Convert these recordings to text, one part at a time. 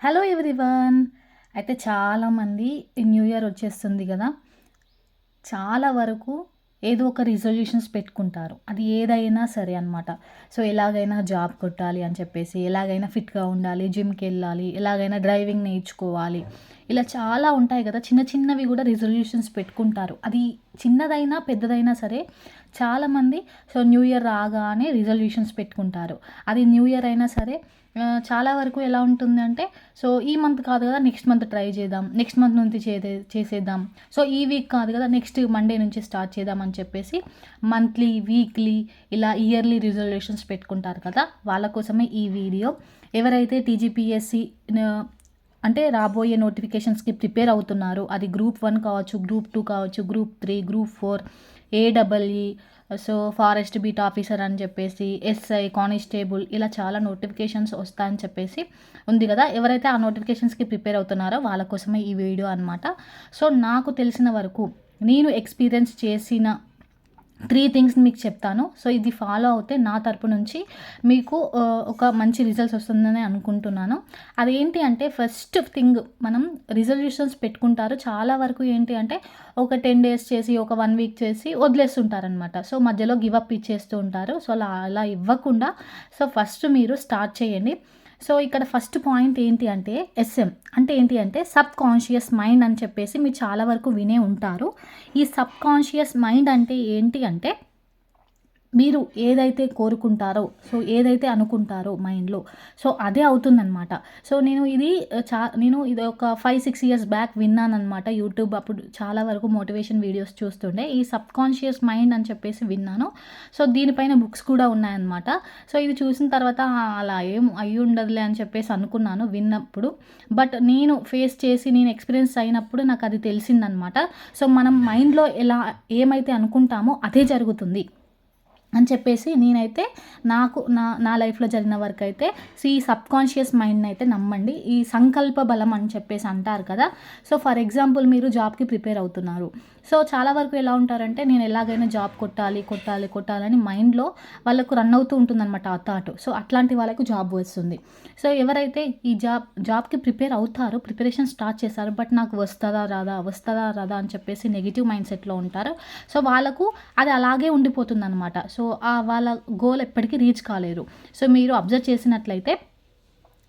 Hello everyone. అయితే చాలామంది ఈ న్యూ ఇయర్ వచ్చేస్తుంది కదా, చాలా వరకు ఏదో ఒక రిజల్యూషన్స్ పెట్టుకుంటారు. అది ఏదైనా సరే అనమాట. సో ఎలాగైనా జాబ్ కొట్టాలి అని చెప్పేసి, ఎలాగైనా ఫిట్గా ఉండాలి, జిమ్కి వెళ్ళాలి, ఎలాగైనా డ్రైవింగ్ నేర్చుకోవాలి, ఇలా చాలా ఉంటాయి కదా. చిన్న చిన్నవి కూడా రిజల్యూషన్స్ పెట్టుకుంటారు. అది చిన్నదైనా పెద్దదైనా సరే చాలామంది సో న్యూ ఇయర్ రాగానే రిజల్యూషన్స్ పెట్టుకుంటారు. అది న్యూ ఇయర్ అయినా సరే చాలా వరకు ఎలా ఉంటుందంటే, సో ఈ మంత్ కాదు కదా, నెక్స్ట్ మంత్ ట్రై చేద్దాం, నెక్స్ట్ మంత్ నుంచి చేసేద్దాం, సో ఈ వీక్ కాదు కదా, నెక్స్ట్ మండే నుంచి స్టార్ట్ చేద్దాం అని చెప్పేసి మంత్లీ, వీక్లీ, ఇలా ఇయర్లీ రిజల్యూషన్స్ పెట్టుకుంటారు కదా. వాళ్ళ కోసమే ఈ వీడియో. ఎవరైతే టీజీపీఎస్సి అంటే రాబోయే నోటిఫికేషన్స్కి ప్రిపేర్ అవుతున్నారు, అది గ్రూప్ 1 కావచ్చు, గ్రూప్ 2 కావచ్చు, group 3, group 4, AWE, so forest beat officer అని చెప్పేసి, ఎస్ఐ, కానిస్టేబుల్, ఇలా చాలా నోటిఫికేషన్స్ వస్తాయని చెప్పేసి ఉంది కదా. ఎవరైతే ఆ నోటిఫికేషన్స్కి ప్రిపేర్ అవుతున్నారో వాళ్ళ కోసమే ఈ వీడియో అనమాట. సో నాకు తెలిసిన వరకు నేను ఎక్స్పీరియన్స్ చేసిన 3 థింగ్స్ మీకు చెప్తాను. సో ఇది ఫాలో అవుతే నా తరపు నుంచి మీకు ఒక మంచి రిజల్ట్స్ వస్తుందని అనుకుంటున్నాను. అదేంటి అంటే, ఫస్ట్ థింగ్, మనం రిజల్యూషన్స్ పెట్టుకుంటారు చాలా వరకు. ఏంటి అంటే ఒక 10 డేస్ చేసి, ఒక 1 వీక్ చేసి వదిలేస్తుంటారనమాట. సో మధ్యలో గివ్ అప్ ఇచ్చేస్తూ ఉంటారు. సో అలా ఇవ్వకుండా సో ఫస్ట్ మీరు స్టార్ట్ చేయండి. సో ఇక్కడ ఫస్ట్ పాయింట్ ఏంటి అంటే, ఎస్ఎం అంటే ఏంటి అంటే సబ్ కాన్షియస్ మైండ్ అని చెప్పేసి మీరు చాలా వరకు వినే ఉంటారు. ఈ సబ్ కాన్షియస్ మైండ్ అంటే ఏంటి అంటే, మీరు ఏదైతే కోరుకుంటారో, సో ఏదైతే అనుకుంటారో మైండ్లో, సో అదే అవుతుందనమాట. సో నేను ఇది ఒక 5-6 ఇయర్స్ బ్యాక్ విన్నానమాట. యూట్యూబ్ అప్పుడు చాలా వరకు మోటివేషన్ వీడియోస్ చూస్తుండే ఈ సబ్ కాన్షియస్ మైండ్ అని చెప్పేసి విన్నాను. సో దీనిపైన బుక్స్ కూడా ఉన్నాయన్నమాట. సో ఇది చూసిన తర్వాత అలా ఏం అయ్యి ఉండదులే అని చెప్పేసి అనుకున్నాను విన్నప్పుడు. బట్ నేను ఫేస్ చేసి, నేను ఎక్స్పీరియన్స్ అయినప్పుడు నాకు అది తెలిసిందనమాట. సో మనం మైండ్లో ఏమైతే అనుకుంటామో అదే జరుగుతుంది అని చెప్పేసి నేనైతే నాకు నా లైఫ్లో జరిగిన వరకు అయితే ఈ సబ్ కాన్షియస్ మైండ్ని అయితే నమ్మండి. ఈ సంకల్ప బలం అని చెప్పేసి అంటారు కదా. సో ఫర్ ఎగ్జాంపుల్, మీరు జాబ్కి ప్రిపేర్ అవుతున్నారు. సో చాలా వరకు ఎలా ఉంటారంటే, నేను ఎలాగైనా జాబ్ కొట్టాలని మైండ్లో వాళ్ళకు రన్ అవుతూ ఉంటుందన్నమాట ఆ థాట్. సో అట్లాంటి వాళ్ళకు జాబ్ వస్తుంది. సో ఎవరైతే ఈ జాబ్కి ప్రిపేర్ అవుతారో, ప్రిపరేషన్ స్టార్ట్ చేశారు, బట్ నాకు వస్తుందా రాదా అని చెప్పేసి నెగిటివ్ మైండ్ సెట్లో ఉంటారు. సో వాళ్ళకు అది అలాగే ఉండిపోతుంది అనమాట. సో వాళ్ళ గోల్ ఎప్పటికీ రీచ్ కాలేరు. సో మీరు అబ్జర్వ్ చేసినట్లయితే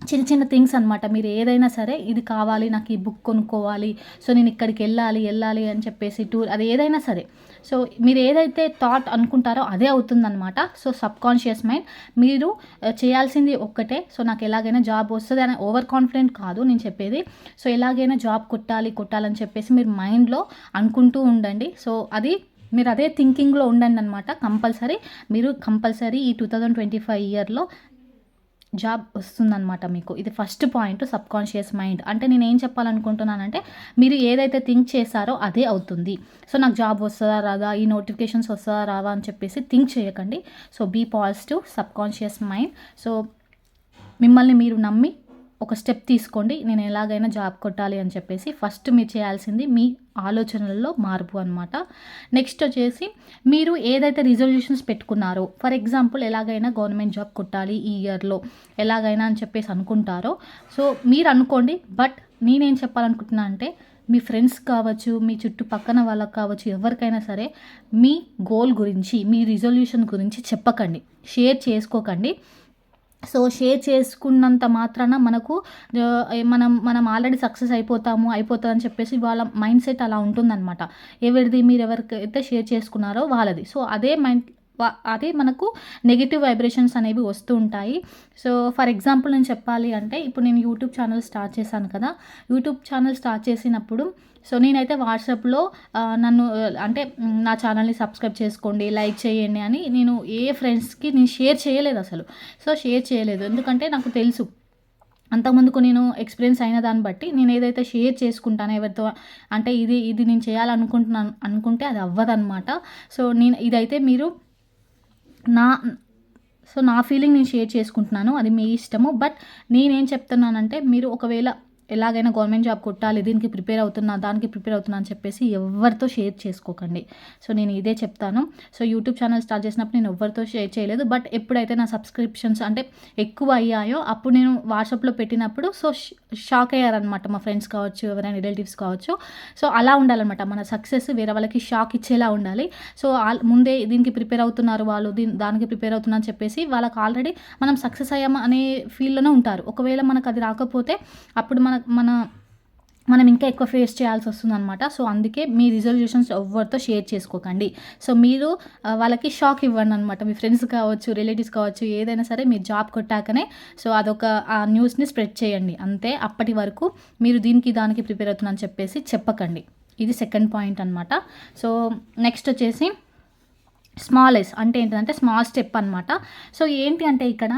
చిన్న చిన్న థింగ్స్ అనమాట. మీరు ఏదైనా సరే, ఇది కావాలి, నాకు ఈ బుక్ కొనుక్కోవాలి, సో నేను ఇక్కడికి వెళ్ళాలి అని చెప్పేసి టూర్, అది ఏదైనా సరే, సో మీరు ఏదైతే థాట్ అనుకుంటారో అదే అవుతుందన్నమాట. సో సబ్ కాన్షియస్ మైండ్, మీరు చేయాల్సింది ఒక్కటే, సో నాకు ఎలాగైనా జాబ్ వస్తుంది అని ఓవర్ కాన్ఫిడెంట్ కాదు నేను చెప్పేది. సో ఎలాగైనా జాబ్ కొట్టాలని చెప్పేసి మీరు మైండ్లో అనుకుంటూ ఉండండి. సో మీరు అదే థింకింగ్లో ఉండండి అనమాట. కంపల్సరీ ఈ 2025 ఇయర్లో జాబ్ వస్తుందన్నమాట మీకు. ఇది first point, sub conscious mind. అంటే నేను ఏం చెప్పాలనుకుంటున్నానంటే, మీరు ఏదైతే థింక్ చేశారో అదే అవుతుంది. సో నాకు జాబ్ వస్తుందా రాదా, ఈ నోటిఫికేషన్స్ వస్తుందా రావా అని చెప్పేసి థింక్ చేయకండి. So be positive, subconscious mind. So మిమ్మల్ని మీరు నమ్మి ఒక స్టెప్ తీసుకోండి. నేను ఎలాగైనా జాబ్ కొట్టాలి అని చెప్పేసి ఫస్ట్ మీరు చేయాల్సింది మీ ఆలోచనల్లో మార్పు అనమాట. నెక్స్ట్ వచ్చేసి, మీరు ఏదైతే రిజల్యూషన్స్ పెట్టుకున్నారో, ఫర్ ఎగ్జాంపుల్ ఎలాగైనా గవర్నమెంట్ జాబ్ కొట్టాలి ఈ ఇయర్లో ఎలాగైనా అని చెప్పేసి అనుకుంటారో, సో మీరు అనుకోండి. బట్ నేనేం చెప్పాలనుకుంటున్నా అంటే, మీ ఫ్రెండ్స్ కావచ్చు, మీ చుట్టుపక్కన వాళ్ళకి కావచ్చు, ఎవరికైనా సరే మీ గోల్ గురించి, మీ రిజల్యూషన్ గురించి చెప్పకండి, షేర్ చేసుకోకండి. సో షేర్ చేసుకున్నంత మాత్రాన మనం ఆల్రెడీ సక్సెస్ అయిపోతుందని చెప్పేసి వాళ్ళ మైండ్ సెట్ అలా ఉంటుందన్నమాట. మీరు ఎవరికైతే షేర్ చేసుకున్నారో వాళ్ళది. సో అదే మనకు నెగిటివ్ వైబ్రేషన్స్ అనేవి వస్తూ ఉంటాయి. సో ఫర్ ఎగ్జాంపుల్ నేను చెప్పాలి అంటే, ఇప్పుడు నేను యూట్యూబ్ ఛానల్ స్టార్ట్ చేశాను కదా. యూట్యూబ్ ఛానల్ స్టార్ట్ చేసినప్పుడు సో నేనైతే వాట్సాప్లో నన్ను అంటే నా ఛానల్ని సబ్స్క్రైబ్ చేసుకోండి, లైక్ చేయండి అని నేను ఫ్రెండ్స్కి షేర్ చేయలేదు అసలు. సో షేర్ చేయలేదు, ఎందుకంటే నాకు తెలుసు అంతకుముందుకు నేను ఎక్స్పీరియన్స్ అయిన దాన్ని బట్టి, నేను ఏదైతే షేర్ చేసుకుంటానో ఎవరితో అంటే ఇది నేను అనుకుంటే అది అవ్వదన్నమాట. సో ఇదైతే మీరు నా ఫీలింగ్ నేను షేర్ చేసుకుంటున్నాను, అది మీ ఇష్టము. బట్ నేనేం చెప్తున్నానంటే, మీరు ఒకవేళ ఎలాగైనా గవర్నమెంట్ జాబ్ కొట్టాలి, దీనికి ప్రిపేర్ అవుతున్నా, దానికి ప్రిపేర్ అవుతున్నా అని చెప్పేసి ఎవరితో షేర్ చేసుకోకండి. సో నేను ఇదే చెప్తాను. సో యూట్యూబ్ ఛానల్ స్టార్ట్ చేసినప్పుడు నేను ఎవరితో షేర్ చేయలేదు. బట్ ఎప్పుడైతే నా సబ్స్క్రిప్షన్స్ అంటే ఎక్కువ అయ్యాయో అప్పుడు నేను వాట్సాప్లో పెట్టినప్పుడు సో షాక్ అయ్యారనమాట మా ఫ్రెండ్స్ కావచ్చు, ఎవరైనా రిలేటివ్స్ కావచ్చు. సో అలా ఉండాలన్నమాట. మన సక్సెస్ వేరే వాళ్ళకి షాక్ ఇచ్చేలా ఉండాలి. సో ముందే దీనికి ప్రిపేర్ అవుతున్నారు వాళ్ళు, దానికి ప్రిపేర్ అవుతున్నా అని చెప్పేసి వాళ్ళకి ఆల్రెడీ మనం సక్సెస్ అయ్యామా అనే ఫీల్డ్లోనే ఉంటారు. ఒకవేళ మనకు అది రాకపోతే అప్పుడు మనం ఇంకా ఎక్కువ ఫేస్ చేయాల్సి వస్తుందన్నమాట. సో అందుకే మీ రిజల్యూషన్స్ ఎవరితో షేర్ చేసుకోకండి. సో మీరు వాళ్ళకి షాక్ ఇవ్వండి అనమాట. మీ ఫ్రెండ్స్ కావచ్చు, రిలేటివ్స్ కావచ్చు, ఏదైనా సరే మీరు జాబ్ కొట్టాకనే సో అదొక ఆ న్యూస్ని స్ప్రెడ్ చేయండి అంతే. అప్పటి వరకు మీరు దానికి ప్రిపేర్ అవుతున్నా అని చెప్పేసి చెప్పకండి. ఇది సెకండ్ పాయింట్ అనమాట. సో నెక్స్ట్ వచ్చేసి స్మాల్ ఎస్ అంటే ఏంటంటే స్మాల్ స్టెప్ అనమాట. సో ఏంటి అంటే ఇక్కడ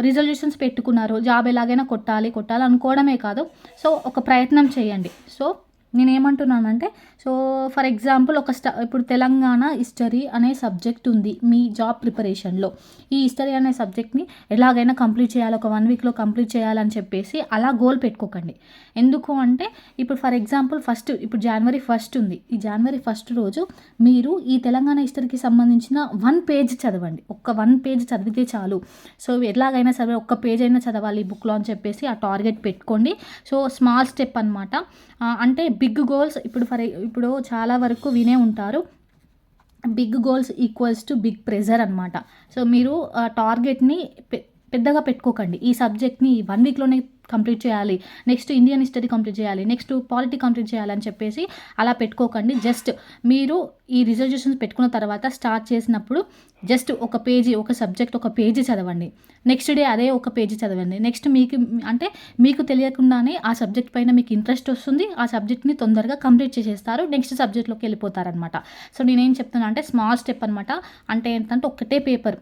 రిజల్యూషన్స్ పెట్టుకున్నారు, జాబ్ ఎలాగైనా కొట్టాలి అనుకోవడమే కాదు. సో ఒక ప్రయత్నం చేయండి. సో నేనేమంటున్నానంటే సో ఫర్ ఎగ్జాంపుల్ ఇప్పుడు తెలంగాణ హిస్టరీ అనే సబ్జెక్ట్ ఉంది మీ జాబ్ ప్రిపరేషన్లో. ఈ హిస్టరీ అనే సబ్జెక్ట్ని ఎలాగైనా కంప్లీట్ చేయాలి, ఒక 1 వీక్లో కంప్లీట్ చేయాలని చెప్పేసి అలా గోల్ పెట్టుకోకండి. ఎందుకు అంటే ఇప్పుడు ఫర్ ఎగ్జాంపుల్ ఇప్పుడు జనవరి 1 ఉంది. ఈ జనవరి 1 రోజు మీరు ఈ తెలంగాణ హిస్టరీకి సంబంధించిన 1 పేజ్ చదవండి. ఒక్క 1 పేజ్ చదివితే చాలు. సో ఎలాగైనా సరే ఒక్క పేజ్ అయినా చదవాలి ఈ బుక్లో అని చెప్పేసి ఆ టార్గెట్ పెట్టుకోండి. సో స్మాల్ స్టెప్ అనమాట. అంటే బిగ్ గోల్స్ ఇప్పుడు చాలా వరకు వినే ఉంటారు, big goals equals to big pressure అనమాట. సో మీరు టార్గెట్ని పెద్దగా పెట్టుకోకండి. ఈ సబ్జెక్ట్ని 1 వీక్లోనే కంప్లీట్ చేయాలి, నెక్స్ట్ ఇండియన్ హిస్టరీ కంప్లీట్ చేయాలి, నెక్స్ట్ పాలిటీ కంప్లీట్ చేయాలని చెప్పేసి అలా పెట్టుకోకండి. జస్ట్ మీరు ఈ రిజల్యూషన్స్ పెట్టుకున్న తర్వాత స్టార్ట్ చేసినప్పుడు జస్ట్ ఒక సబ్జెక్ట్ ఒక పేజీ చదవండి. నెక్స్ట్ డే అదే ఒక పేజీ చదవండి. నెక్స్ట్ మీకు తెలియకుండానే ఆ సబ్జెక్ట్ పైన మీకు ఇంట్రెస్ట్ వస్తుంది. ఆ సబ్జెక్ట్ని తొందరగా కంప్లీట్ చేసేస్తారు, నెక్స్ట్ సబ్జెక్ట్లోకి వెళ్ళిపోతారనమాట. సో నేనేం చెప్తున్నా అంటే స్మాల్ స్టెప్ అనమాట. అంటే ఏంటంటే ఒకటే పేపర్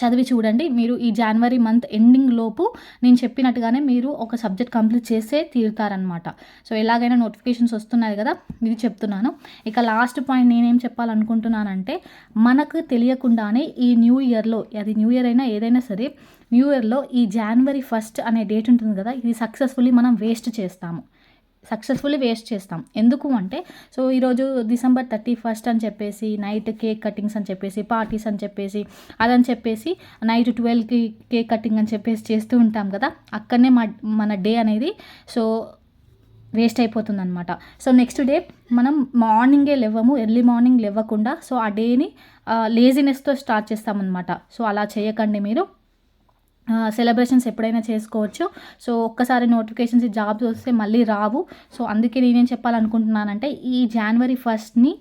చదివి చూడండి. మీరు ఈ జనవరి మంత్ ఎండింగ్ లోపు నేను చెప్పినట్టుగానే మీరు ఒక సబ్జెక్ట్ కంప్లీట్ చేసే తీరుతారనమాట. సో ఎలాగైనా నోటిఫికేషన్స్ వస్తున్నాయి కదా, ఇది చెప్తున్నాను. ఇక లాస్ట్ పాయింట్ నేనేం చెప్పాలనుకుంటున్నానంటే మనకు తెలియకుండానే ఈ న్యూ ఇయర్లో, అది న్యూ ఇయర్ అయినా ఏదైనా సరే, న్యూ ఇయర్లో ఈ జనవరి 1 అనే డేట్ ఉంటుంది కదా, ఇది సక్సెస్ఫుల్లీ మనం వేస్ట్ చేస్తాం. ఎందుకు అంటే సో ఈరోజు డిసెంబర్ 31 అని చెప్పేసి నైట్ కేక్ కటింగ్స్ అని చెప్పేసి, పార్టీస్ అని చెప్పేసి, అదని చెప్పేసి నైట్ 12కి కేక్ కటింగ్ అని చెప్పేసి చేస్తూ ఉంటాం కదా, అక్కడనే మన డే అనేది సో వేస్ట్ అయిపోతుంది అనమాట. సో నెక్స్ట్ డే మనం ఎర్లీ మార్నింగ్ లేవకుండా సో ఆ డేని లేజినెస్తో స్టార్ట్ చేస్తామన్నమాట. సో అలా చేయకండి మీరు. సెలబ్రేషన్స్ ఎప్పుడైనా చేసుకోవచ్చు. సో ఒక్కసారి నోటిఫికేషన్స్ జాబ్స్ వస్తే మళ్ళీ రావు. సో అందుకే నేనేం చెప్పాలనుకుంటున్నానంటే ఈ జనవరి 1ని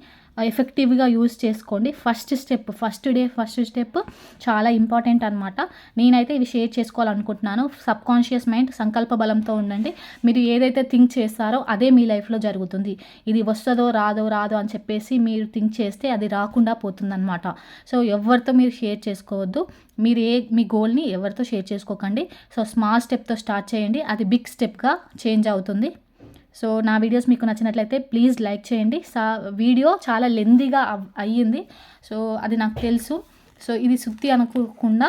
ఎఫెక్టివ్గా యూజ్ చేసుకోండి. ఫస్ట్ స్టెప్ చాలా ఇంపార్టెంట్ అనమాట. నేనైతే ఇవి షేర్ చేసుకోవాలనుకుంటున్నాను. సబ్కాన్షియస్ మైండ్ సంకల్ప బలంతో ఉండండి. మీరు ఏదైతే థింక్ చేస్తారో అదే మీ లైఫ్లో జరుగుతుంది. ఇది వస్తుందో రాదో అని చెప్పేసి మీరు థింక్ చేస్తే అది రాకుండా పోతుందన్నమాట. సో ఎవరితో మీరు షేర్ చేసుకోవద్దు. మీ గోల్ని ఎవరితో షేర్ చేసుకోకండి. సో స్మాల్ స్టెప్తో స్టార్ట్ చేయండి, అది బిగ్ స్టెప్గా చేంజ్ అవుతుంది. సో నా వీడియోస్ మీకు నచ్చినట్లయితే ప్లీజ్ లైక్ చేయండి. వీడియో చాలా లెందీగా అయ్యింది, సో అది నాకు తెలుసు. సో ఇది సుత్తి అనుకోకుండా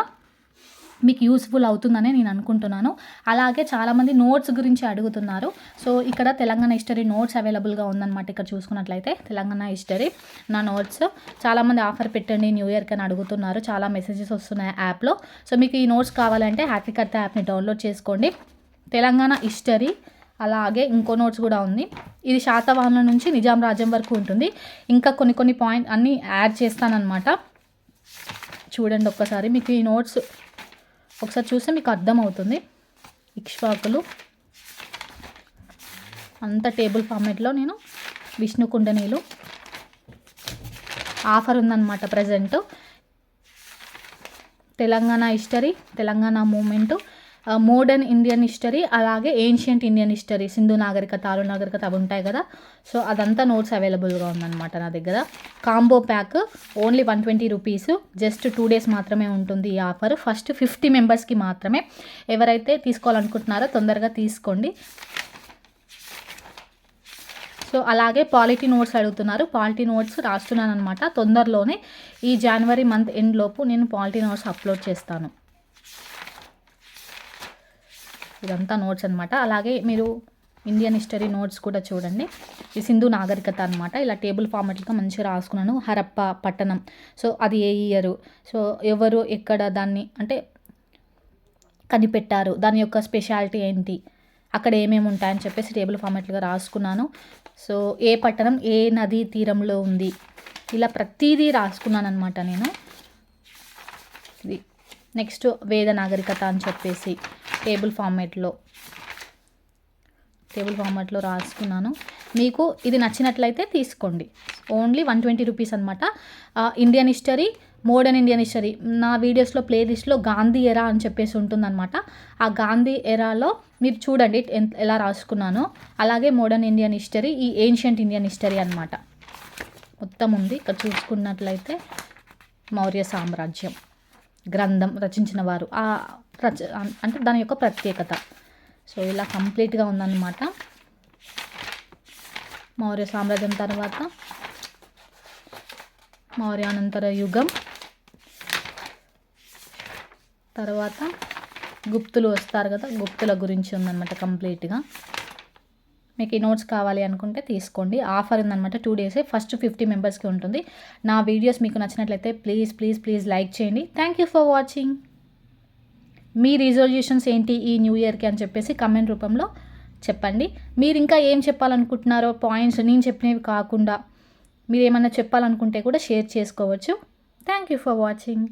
మీకు యూస్ఫుల్ అవుతుందని నేను అనుకుంటున్నాను. అలాగే చాలామంది నోట్స్ గురించి అడుగుతున్నారు. సో ఇక్కడ తెలంగాణ హిస్టరీ నోట్స్ అవైలబుల్గా ఉందన్నమాట. ఇక్కడ చూసుకున్నట్లయితే తెలంగాణ హిస్టరీ నా నోట్స్ చాలామంది ఆఫర్ పెట్టండి న్యూ ఇయర్కి అని అడుగుతున్నారు. చాలా మెసేజెస్ వస్తున్నాయి యాప్లో. సో మీకు ఈ నోట్స్ కావాలంటే హ్యాపీకర్త యాప్ని డౌన్లోడ్ చేసుకోండి. తెలంగాణ హిస్టరీ అలాగే ఇంకో నోట్స్ కూడా ఉంది. ఇది శాతవాహనుల నుంచి నిజాం రాజ్యం వరకు ఉంటుంది. ఇంకా కొన్ని పాయింట్ అన్నీ యాడ్ చేస్తానన్నమాట. చూడండి ఒక్కసారి, మీకు ఈ నోట్స్ ఒకసారి చూస్తే మీకు అర్థమవుతుంది. ఇక్ష్వాకులు అంత టేబుల్ ఫార్మేట్లో నేను విష్ణుకుండనీలు ఆఫర్ ఉందన్నమాట present. Telangana history, Telangana movement, modern Indian history, అలాగే ఏన్షియంట్ ఇండియన్ హిస్టరీ, సింధు నాగరికత, ఆరు నాగరికత అవి ఉంటాయి కదా. సో అదంతా నోట్స్ అవైలబుల్గా ఉందన్నమాట నా దగ్గర. Combo pack only 120 rupees. Just 2 days మాత్రమే ఉంటుంది ఈ ఆఫర్. ఫస్ట్ 50 మెంబర్స్కి మాత్రమే. ఎవరైతే తీసుకోవాలనుకుంటున్నారో తొందరగా తీసుకోండి. సో అలాగే పాలిటీ నోట్స్ అడుగుతున్నారు. పాలిటీ నోట్స్ రాస్తున్నాను అనమాట. తొందరలోనే ఈ జనవరి మంత్ ఎండ్ లోపు నేను పాలిటీ నోట్స్ అప్లోడ్ చేస్తాను. ఇదంతా నోట్స్ అనమాట. అలాగే మీరు ఇండియన్ హిస్టరీ నోట్స్ కూడా చూడండి. ఈ సింధు నాగరికత అనమాట. ఇలా టేబుల్ ఫార్మాట్గా మంచిగా రాసుకున్నాను. హరప్ప పట్టణం, సో అది ఏ ఇయరు, సో ఎవరు ఎక్కడ దాన్ని అంటే కనిపెట్టారు, దాని యొక్క స్పెషాలిటీ ఏంటి, అక్కడ ఏమేమి ఉంటాయని చెప్పేసి టేబుల్ ఫార్మాట్గా రాసుకున్నాను. సో ఏ పట్టణం ఏ నదీ తీరంలో ఉంది, ఇలా ప్రతిదీ రాసుకున్నాను అనమాట నేను. ఇది నెక్స్ట్ వేద నాగరికత అని చెప్పేసి టేబుల్ ఫార్మాట్లో రాసుకున్నాను. మీకు ఇది నచ్చినట్లయితే తీసుకోండి. ఓన్లీ 120 రూపీస్ అనమాట. Indian history, modern Indian history నా వీడియోస్లో ప్లేలిస్ట్లో గాంధీ ఎరా అని చెప్పేసి ఉంటుందన్నమాట. ఆ గాంధీ ఎరాలో మీరు చూడండి ఎలా రాసుకున్నానో. అలాగే మోడర్న్ ఇండియన్ హిస్టరీ, ఈ ఏన్షియంట్ ఇండియన్ హిస్టరీ అనమాట మొత్తం ఉంది. ఇక్కడ చూసుకున్నట్లయితే మౌర్య సామ్రాజ్యం గ్రంథం రచించిన వారు, అంటే దాని యొక్క ప్రత్యేకత. సో ఇలా కంప్లీట్గా ఉందన్నమాట. మౌర్య సామ్రాజ్యం తర్వాత మౌర్యానంతర యుగం, తర్వాత గుప్తులు వస్తారు కదా, గుప్తుల గురించి ఉందన్నమాట కంప్లీట్గా. మీకు ఈ నోట్స్ కావాలి అనుకుంటే తీసుకోండి. ఆఫర్ ఉందన్నమాట 2 days, ఫస్ట్ 50 మెంబర్స్కి ఉంటుంది. నా వీడియోస్ మీకు నచ్చినట్లయితే ప్లీజ్ లైక్ చేయండి. Thank you for watching. Me resolutions ఏంటి ఈ న్యూ ఇయర్కి అని చెప్పేసి కమెంట్ రూపంలో చెప్పండి. మీరు ఇంకా ఏం చెప్పాలనుకుంటున్నారో పాయింట్స్, నేను చెప్పినవి కాకుండా మీరు ఏమన్నా చెప్పాలనుకుంటే కూడా షేర్ చేసుకోవచ్చు. Thank you for watching.